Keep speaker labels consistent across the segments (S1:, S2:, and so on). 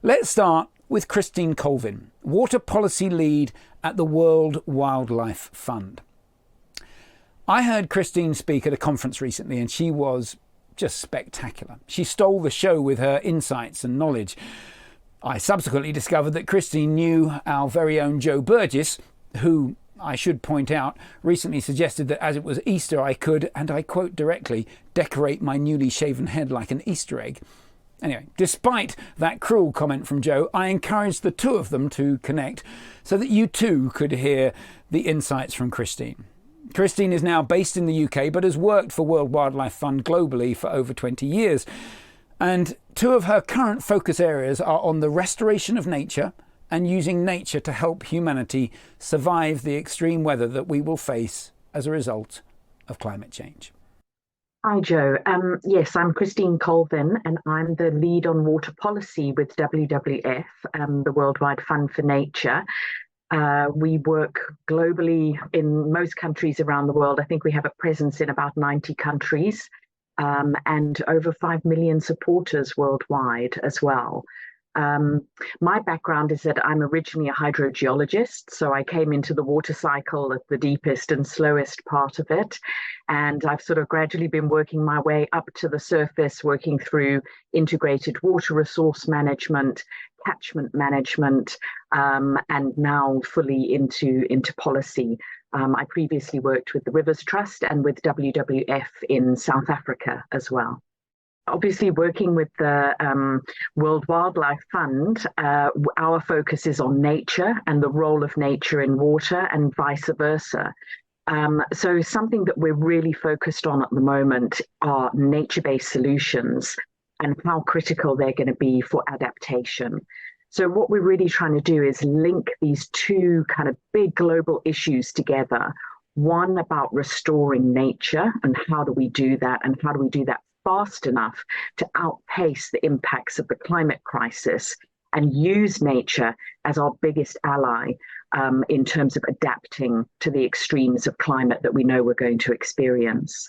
S1: Let's start with Christine Colvin, Water Policy Lead at the World Wildlife Fund. I heard Christine speak at a conference recently and she was just spectacular. She stole the show with her insights and knowledge. I subsequently discovered that Christine knew our very own Joe Burgess, who, I should point out, recently suggested that as it was Easter I could, and I quote directly, decorate my newly shaven head like an Easter egg. Anyway, despite that cruel comment from Joe, I encouraged the two of them to connect so that you too could hear the insights from Christine. Christine is now based in the UK but has worked for World Wildlife Fund globally for over 20 years. And two of her current focus areas are on the restoration of nature and using nature to help humanity survive the extreme weather that we will face as a result of climate change.
S2: Hi, Joe. Yes, I'm Christine Colvin, and I'm the lead on water policy with WWF, the Worldwide Fund for Nature. We work globally in most countries around the world. I think we have a presence in about 90 countries and over 5 million supporters worldwide as well. My background is that I'm originally a hydrogeologist, so I came into the water cycle at the deepest and slowest part of it, and I've sort of gradually been working my way up to the surface, working through integrated water resource management, catchment management, and now fully into policy. I previously worked with the Rivers Trust and with WWF in South Africa as well. Obviously, working with the World Wildlife Fund, our focus is on nature and the role of nature in water and vice versa. So something that we're really focused on at the moment are nature-based solutions and how critical they're going to be for adaptation. So what we're really trying to do is link these two kind of big global issues together. One about restoring nature and how do we do that, and how do we do that fast enough to outpace the impacts of the climate crisis and use nature as our biggest ally in terms of adapting to the extremes of climate that we know we're going to experience.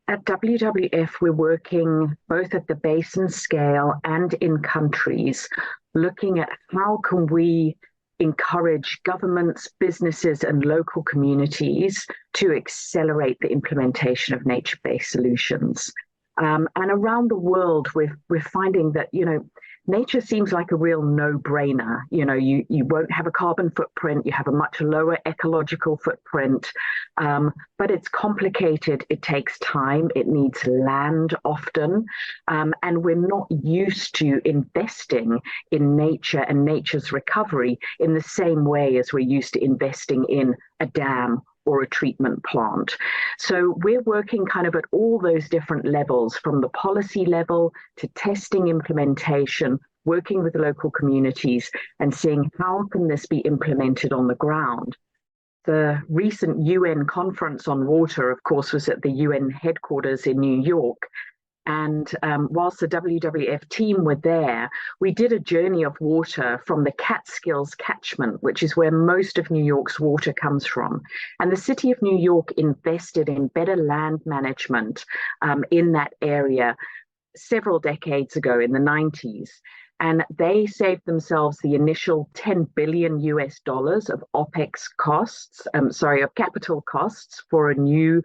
S2: At WWF, we're working both at the basin scale and in countries, looking at how can we encourage governments, businesses, and local communities to accelerate the implementation of nature-based solutions. And around the world, we're finding that, nature seems like a real no-brainer. You won't have a carbon footprint, you have a much lower ecological footprint, but it's complicated, it takes time, it needs land often, and we're not used to investing in nature and nature's recovery in the same way as we're used to investing in a dam or a treatment plant. So we're working kind of at all those different levels, from the policy level to testing implementation, working with the local communities and seeing how can this be implemented on the ground. The recent UN conference on water, of course, was at the UN headquarters in New York. And whilst the WWF team were there, we did a journey of water from the Catskills catchment, which is where most of New York's water comes from. And the city of New York invested in better land management in that area several decades ago in the 90s. And they saved themselves the initial $10 billion of OPEX costs, of capital costs for a new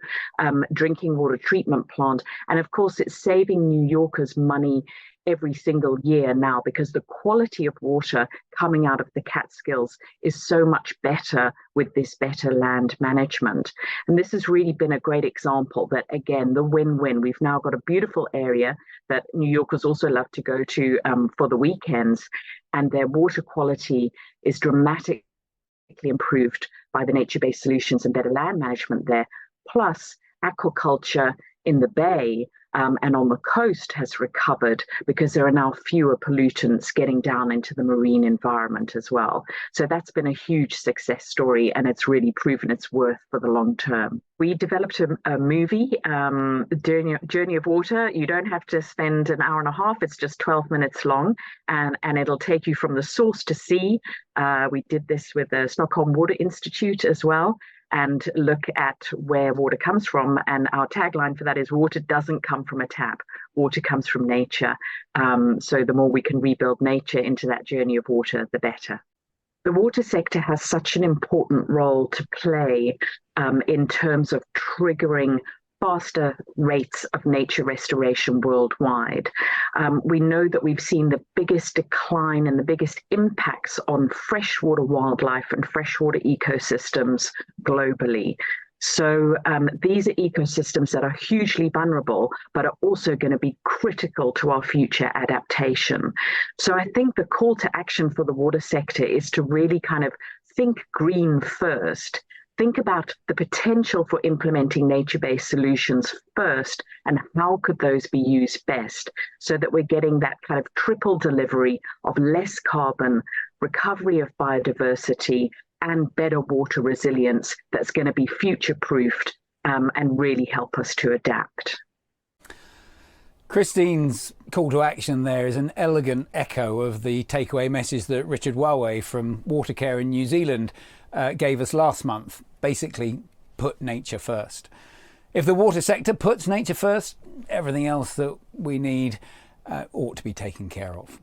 S2: drinking water treatment plant. And of course, it's saving New Yorkers money every single year now, because the quality of water coming out of the Catskills is so much better with this better land management. And this has really been a great example that, again, the win-win. We've now got a beautiful area that New Yorkers also love to go to for the weekends, and their water quality is dramatically improved by the nature-based solutions and better land management there. Plus, aquaculture in the bay and on the coast has recovered because there are now fewer pollutants getting down into the marine environment as well. So that's been a huge success story, and it's really proven its worth for the long term. We developed a movie, Journey of Water. You don't have to spend an hour and a half, it's just 12 minutes long, and it'll take you from the source to sea. We did this with the Stockholm Water Institute as well. and look at where water comes from. And our tagline for that is water doesn't come from a tap, water comes from nature. So the more we can rebuild nature into that journey of water, the better. The water sector has such an important role to play in terms of triggering faster rates of nature restoration worldwide. We know that we've seen the biggest decline and the biggest impacts on freshwater wildlife and freshwater ecosystems globally. So these are ecosystems that are hugely vulnerable, but are also going to be critical to our future adaptation. So I think the call to action for the water sector is to really kind of think green first. Think about the potential for implementing nature-based solutions first, and how could those be used best, so that we're getting that kind of triple delivery of less carbon, recovery of biodiversity, and better water resilience that's going to be future-proofed and really help us to adapt.
S1: Christine's call to action there is an elegant echo of the takeaway message that Richard Wawe from Watercare in New Zealand gave us last month. Basically, put nature first. If the water sector puts nature first, everything else that we need ought to be taken care of.